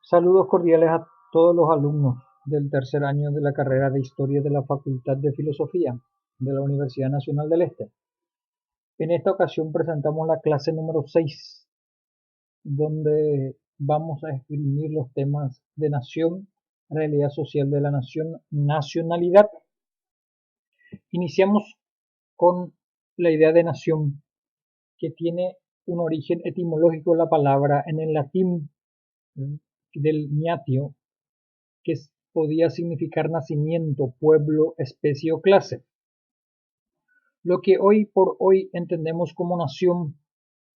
Saludos cordiales a todos los alumnos del tercer año de la carrera de Historia de la Facultad de Filosofía de la Universidad Nacional del Este. En esta ocasión presentamos la clase número 6, donde vamos a esgrimir los temas de nación, realidad social de la nación, nacionalidad. Iniciamos con la idea de nación, que tiene un origen etimológico la palabra en el latín del niatio, que podía significar nacimiento, pueblo, especie o clase. Lo que hoy por hoy entendemos como nación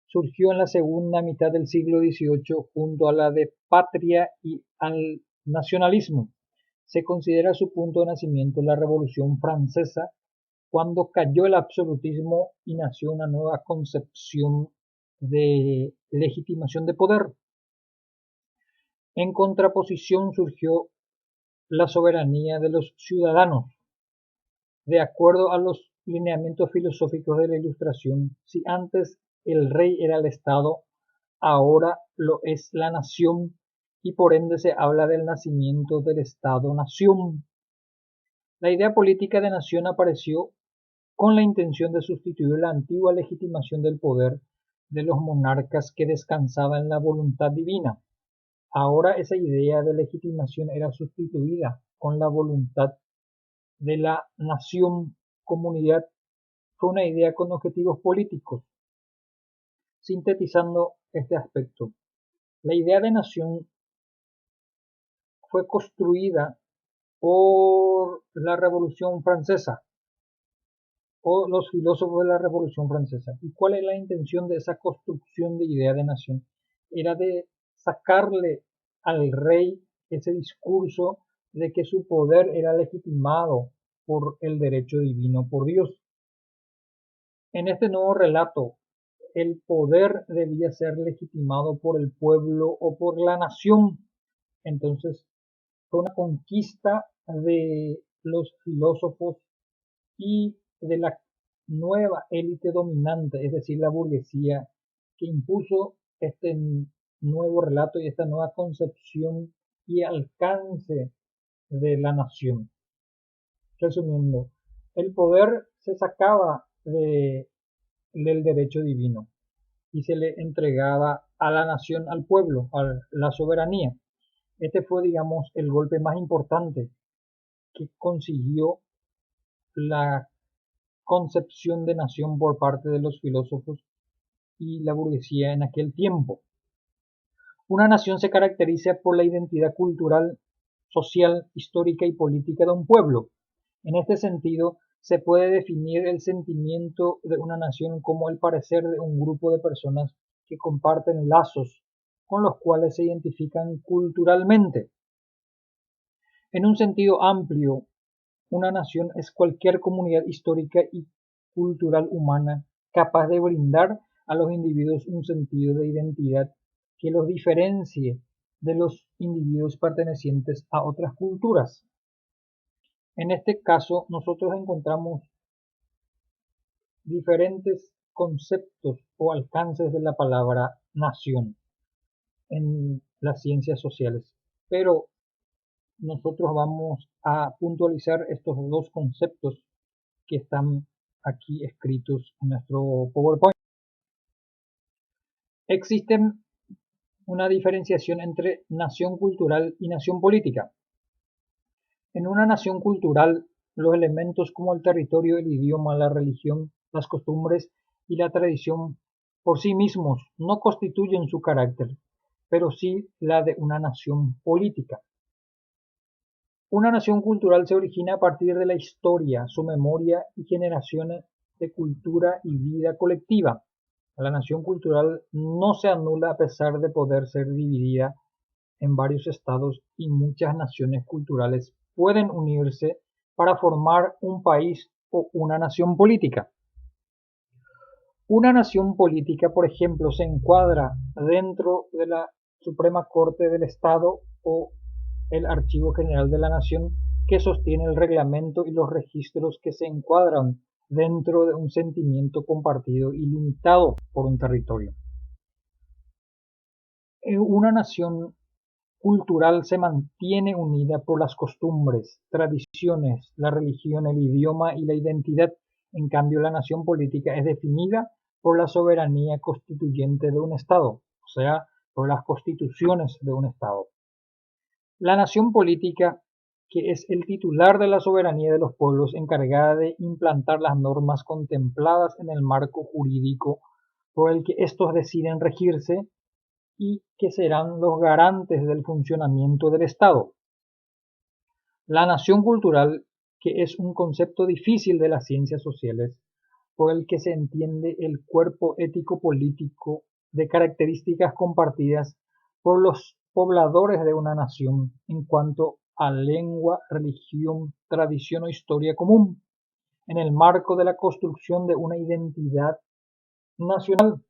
surgió en la segunda mitad del siglo XVIII junto a la de patria y al nacionalismo. Se considera su punto de nacimiento la Revolución Francesa, cuando cayó el absolutismo y nació una nueva concepción de legitimación de poder. En contraposición surgió la soberanía de los ciudadanos. De acuerdo a los lineamientos filosóficos de la Ilustración, si antes el rey era el Estado, ahora lo es la nación, y por ende se habla del nacimiento del Estado-nación. La idea política de nación apareció con la intención de sustituir la antigua legitimación del poder de los monarcas que descansaba en la voluntad divina. Ahora esa idea de legitimación era sustituida con la voluntad de la nación, comunidad. Fue una idea con objetivos políticos. Sintetizando este aspecto, la idea de nación fue construida por la Revolución Francesa o los filósofos de la Revolución Francesa. ¿Y cuál es la intención de esa construcción de idea de nación? Era de sacarle al rey ese discurso de que su poder era legitimado por el derecho divino, por Dios. En este nuevo relato, el poder debía ser legitimado por el pueblo o por la nación. Entonces, fue una conquista de los filósofos y de la nueva élite dominante, es decir, la burguesía, que impuso este nuevo relato y esta nueva concepción y alcance de la nación. Resumiendo, el poder se sacaba del derecho divino y se le entregaba a la nación, al pueblo, a la soberanía. Este fue, digamos, el golpe más importante que consiguió la concepción de nación por parte de los filósofos y la burguesía en aquel tiempo. Una nación se caracteriza por la identidad cultural, social, histórica y política de un pueblo. En este sentido, se puede definir el sentimiento de una nación como el parecer de un grupo de personas que comparten lazos con los cuales se identifican culturalmente. En un sentido amplio, una nación es cualquier comunidad histórica y cultural humana capaz de brindar a los individuos un sentido de identidad que los diferencie de los individuos pertenecientes a otras culturas. En este caso, nosotros encontramos diferentes conceptos o alcances de la palabra nación en las ciencias sociales, pero nosotros vamos a puntualizar estos dos conceptos que están aquí escritos en nuestro PowerPoint. Existe una diferenciación entre nación cultural y nación política. En una nación cultural, los elementos como el territorio, el idioma, la religión, las costumbres y la tradición por sí mismos no constituyen su carácter, pero sí la de una nación política. Una nación cultural se origina a partir de la historia, su memoria y generaciones de cultura y vida colectiva. La nación cultural no se anula a pesar de poder ser dividida en varios estados, y muchas naciones culturales pueden unirse para formar un país o una nación política. Una nación política, por ejemplo, se encuadra dentro de la Suprema Corte del Estado o el Archivo General de la Nación, que sostiene el reglamento y los registros que se encuadran dentro de un sentimiento compartido y limitado por un territorio. Una nación cultural se mantiene unida por las costumbres, tradiciones, la religión, el idioma y la identidad. En cambio, la nación política es definida por la soberanía constituyente de un Estado, o sea, por las constituciones de un Estado. La nación política, que es el titular de la soberanía de los pueblos, encargada de implantar las normas contempladas en el marco jurídico por el que estos deciden regirse y que serán los garantes del funcionamiento del Estado. La nación cultural, que es un concepto difícil de las ciencias sociales, por el que se entiende el cuerpo ético-político de características compartidas por los pobladores de una nación en cuanto a lengua, religión, tradición o historia común, en el marco de la construcción de una identidad nacional.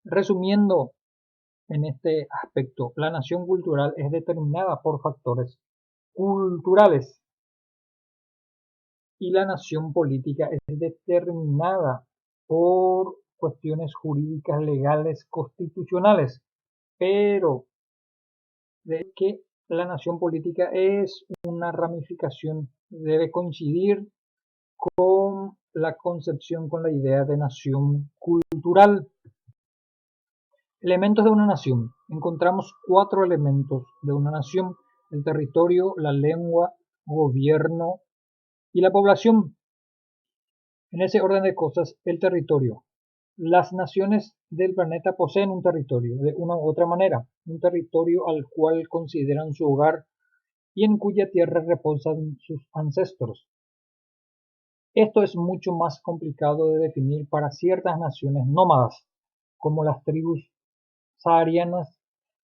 Resumiendo, en este aspecto, la nación cultural es determinada por factores culturales y la nación política es determinada por cuestiones jurídicas, legales, constitucionales, pero de que la nación política es una ramificación, debe coincidir con la concepción, con la idea de nación cultural. Elementos de una nación. Encontramos 4 elementos de una nación: el territorio, la lengua, gobierno y la población. En ese orden de cosas, el territorio. Las naciones del planeta poseen un territorio, de una u otra manera, un territorio al cual consideran su hogar y en cuya tierra reposan sus ancestros. Esto es mucho más complicado de definir para ciertas naciones nómadas, como las tribus saharianas.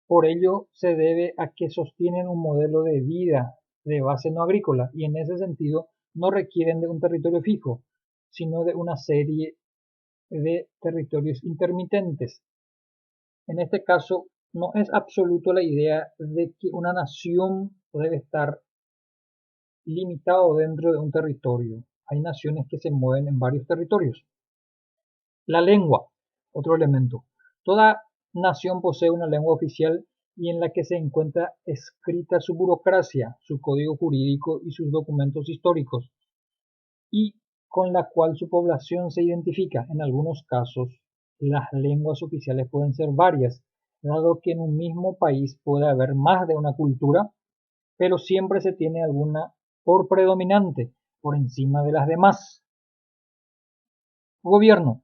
Por ello se debe a que sostienen un modelo de vida de base no agrícola y en ese sentido no requieren de un territorio fijo, sino de una serie de territorios intermitentes. En este caso, no es absoluto la idea de que una nación debe estar limitado dentro de un territorio. Hay naciones que se mueven en varios territorios. La lengua, otro elemento. Toda nación posee una lengua oficial y en la que se encuentra escrita su burocracia, su código jurídico y sus documentos históricos, y con la cual su población se identifica. En algunos casos, las lenguas oficiales pueden ser varias, dado que en un mismo país puede haber más de una cultura, pero siempre se tiene alguna por predominante, por encima de las demás. Gobierno.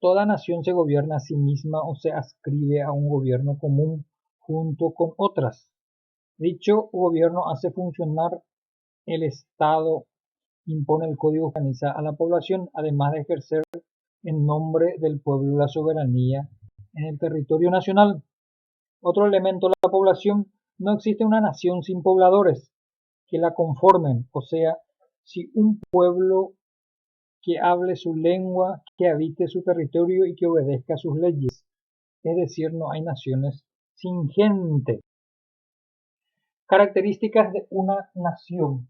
Toda nación se gobierna a sí misma o se adscribe a un gobierno común junto con otras. Dicho gobierno hace funcionar el Estado, impone el código que organiza a la población, además de ejercer en nombre del pueblo la soberanía en el territorio nacional. Otro elemento, la población. No existe una nación sin pobladores que la conformen, o sea, si un pueblo que hable su lengua, que habite su territorio y que obedezca sus leyes. Es decir, no hay naciones sin gente. Características de una nación.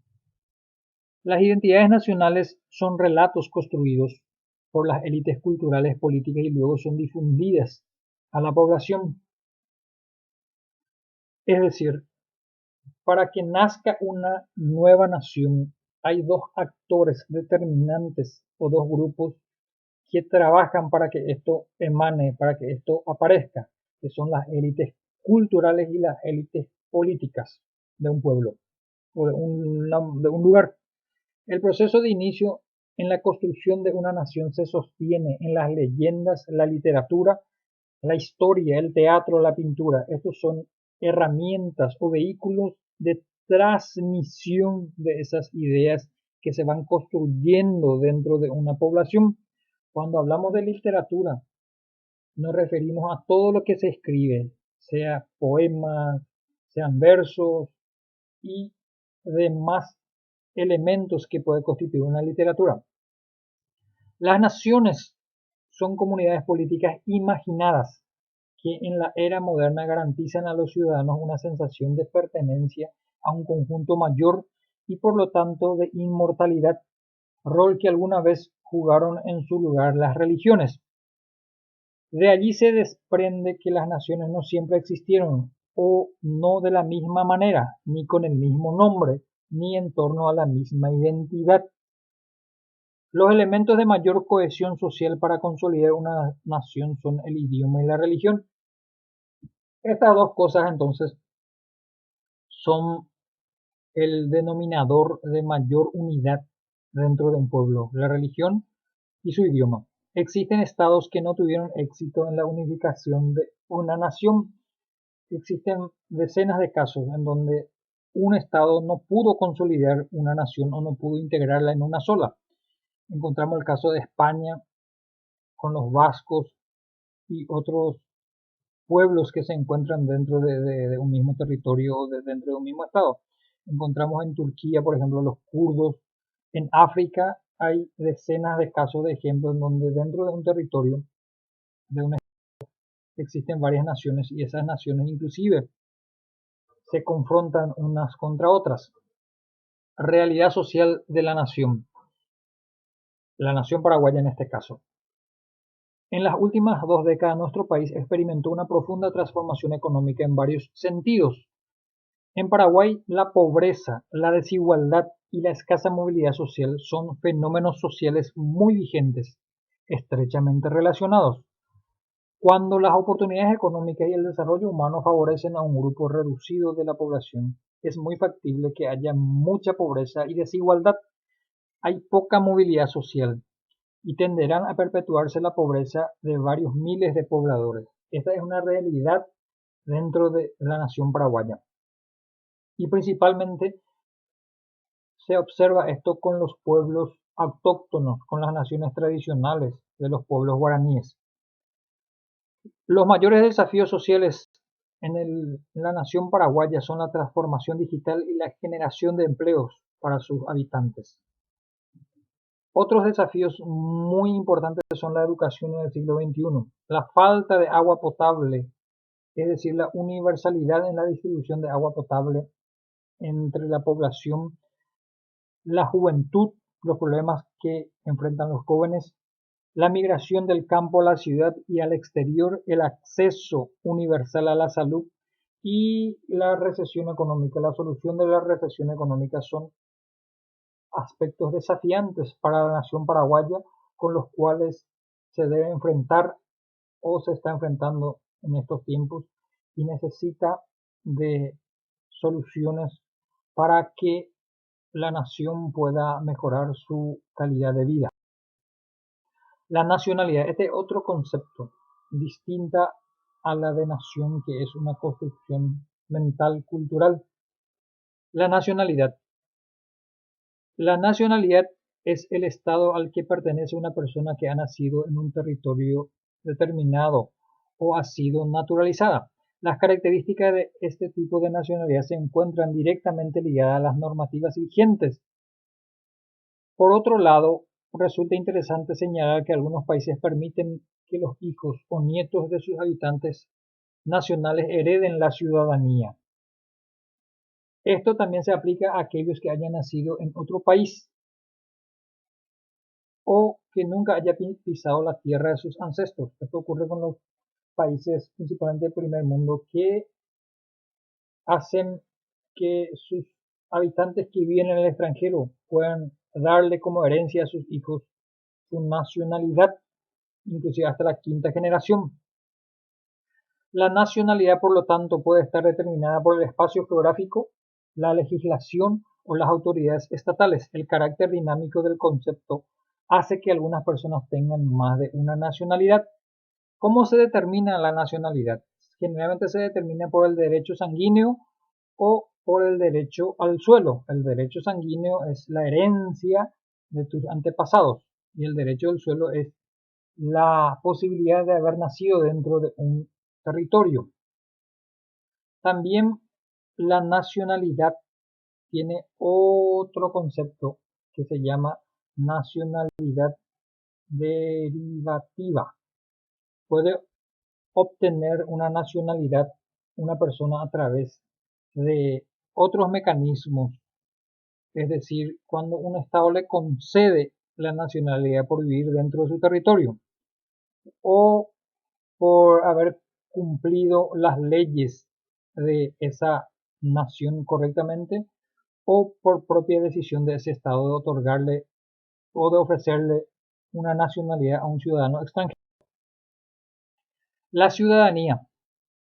Las identidades nacionales son relatos construidos por las élites culturales, políticas y luego son difundidas a la población. Es decir, para que nazca una nueva nación hay 2 actores determinantes o 2 grupos que trabajan para que esto emane, para que esto aparezca, que son las élites culturales y las élites políticas de un pueblo o de un lugar. El proceso de inicio en la construcción de una nación se sostiene en las leyendas, la literatura, la historia, el teatro, la pintura. Estos son herramientas o vehículos de transmisión de esas ideas que se van construyendo dentro de una población. Cuando hablamos de literatura, nos referimos a todo lo que se escribe, sea poemas, sean versos y demás elementos que puede constituir una literatura. Las naciones son comunidades políticas imaginadas que en la era moderna garantizan a los ciudadanos una sensación de pertenencia a un conjunto mayor y por lo tanto de inmortalidad, rol que alguna vez jugaron en su lugar las religiones. De allí se desprende que las naciones no siempre existieron, o no de la misma manera, ni con el mismo nombre, ni en torno a la misma identidad. Los elementos de mayor cohesión social para consolidar una nación son el idioma y la religión. Estas dos cosas entonces son el denominador de mayor unidad dentro de un pueblo, la religión y su idioma. Existen estados que no tuvieron éxito en la unificación de una nación. Existen decenas de casos en donde un estado no pudo consolidar una nación o no pudo integrarla en una sola. Encontramos el caso de España con los vascos y otros pueblos que se encuentran dentro de un mismo territorio o dentro de un mismo estado. Encontramos en Turquía, por ejemplo, los kurdos. En África hay decenas de casos de ejemplos en donde dentro de un territorio de un estado existen varias naciones y esas naciones inclusive se confrontan unas contra otras. Realidad social de la nación paraguaya en este caso. En las últimas 2 décadas nuestro país experimentó una profunda transformación económica en varios sentidos. En Paraguay, la pobreza, la desigualdad y la escasa movilidad social son fenómenos sociales muy vigentes, estrechamente relacionados. Cuando las oportunidades económicas y el desarrollo humano favorecen a un grupo reducido de la población, es muy factible que haya mucha pobreza y desigualdad. Hay poca movilidad social y tenderán a perpetuarse la pobreza de varios miles de pobladores. Esta es una realidad dentro de la nación paraguaya. Y principalmente se observa esto con los pueblos autóctonos, con las naciones tradicionales de los pueblos guaraníes. Los mayores desafíos sociales en la nación paraguaya son la transformación digital y la generación de empleos para sus habitantes. Otros desafíos muy importantes son la educación en el siglo XXI, la falta de agua potable, es decir, la universalidad en la distribución de agua potable entre la población, la juventud, los problemas que enfrentan los jóvenes, la migración del campo a la ciudad y al exterior, el acceso universal a la salud y la recesión económica. La solución de la recesión económica son aspectos desafiantes para la nación paraguaya con los cuales se debe enfrentar o se está enfrentando en estos tiempos y necesita de soluciones para que la nación pueda mejorar su calidad de vida. La nacionalidad, este otro concepto, distinta a la de nación, que es una construcción mental cultural. La nacionalidad. La nacionalidad es el estado al que pertenece una persona que ha nacido en un territorio determinado o ha sido naturalizada. Las características de este tipo de nacionalidad se encuentran directamente ligadas a las normativas vigentes. Por otro lado, resulta interesante señalar que algunos países permiten que los hijos o nietos de sus habitantes nacionales hereden la ciudadanía. Esto también se aplica a aquellos que hayan nacido en otro país o que nunca haya pisado la tierra de sus ancestros. Esto ocurre con los países principalmente del primer mundo que hacen que sus habitantes que viven en el extranjero puedan darle como herencia a sus hijos su nacionalidad, inclusive hasta la quinta generación. La nacionalidad, por lo tanto, puede estar determinada por el espacio geográfico, la legislación o las autoridades estatales. El carácter dinámico del concepto hace que algunas personas tengan más de una nacionalidad. ¿Cómo se determina la nacionalidad? Generalmente se determina por el derecho sanguíneo o por el derecho al suelo. El derecho sanguíneo es la herencia de tus antepasados y el derecho del suelo es la posibilidad de haber nacido dentro de un territorio. También la nacionalidad tiene otro concepto que se llama nacionalidad derivativa. Puede obtener una nacionalidad una persona a través de otros mecanismos, es decir, cuando un Estado le concede la nacionalidad por vivir dentro de su territorio o por haber cumplido las leyes de esa nación correctamente o por propia decisión de ese Estado de otorgarle o de ofrecerle una nacionalidad a un ciudadano extranjero. La ciudadanía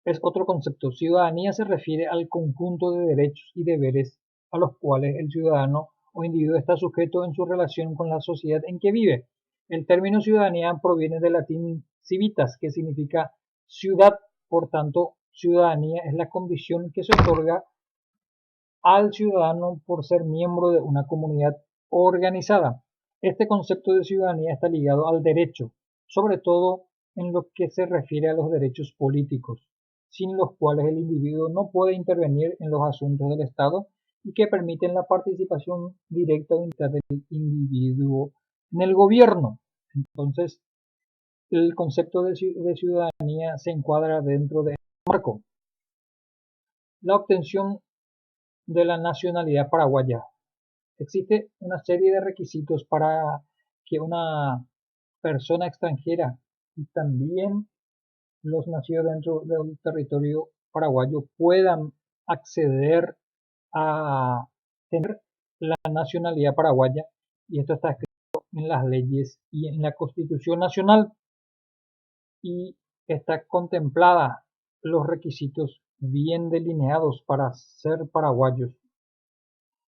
es otro concepto. Ciudadanía se refiere al conjunto de derechos y deberes a los cuales el ciudadano o individuo está sujeto en su relación con la sociedad en que vive. El término ciudadanía proviene del latín civitas, que significa ciudad. Por tanto, ciudadanía es la condición que se otorga al ciudadano por ser miembro de una comunidad organizada. Este concepto de ciudadanía está ligado al derecho, sobre todo en lo que se refiere a los derechos políticos, sin los cuales el individuo no puede intervenir en los asuntos del Estado y que permiten la participación directa o indirecta del individuo en el gobierno. Entonces, el concepto de ciudadanía se encuadra dentro de este marco. La obtención de la nacionalidad paraguaya. Existe una serie de requisitos para que una persona extranjera y también los nacidos dentro del territorio paraguayo puedan acceder a tener la nacionalidad paraguaya, y esto está escrito en las leyes y en la Constitución Nacional, y está contemplada los requisitos bien delineados para ser paraguayos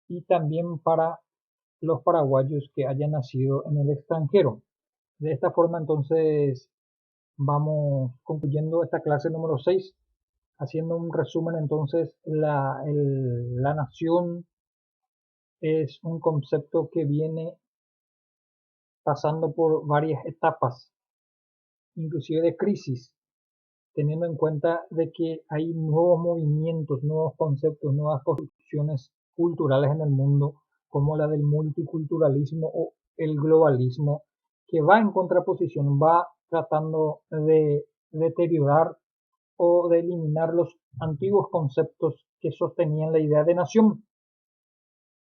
y también para los paraguayos que hayan nacido en el extranjero. De esta forma, entonces, vamos concluyendo esta clase número 6, haciendo un resumen. Entonces, la nación es un concepto que viene pasando por varias etapas, inclusive de crisis, teniendo en cuenta de que hay nuevos movimientos, nuevos conceptos, nuevas construcciones culturales en el mundo, como la del multiculturalismo o el globalismo, que va en contraposición, va tratando de deteriorar o de eliminar los antiguos conceptos que sostenían la idea de nación.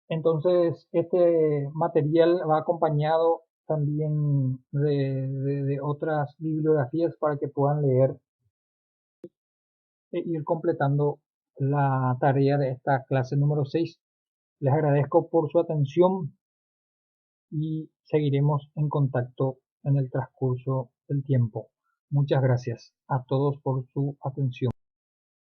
Entonces, este material va acompañado también de otras bibliografías para que puedan leer e ir completando la tarea de esta clase número 6. Les agradezco por su atención y seguiremos en contacto en el transcurso del tiempo. Muchas gracias a todos por su atención.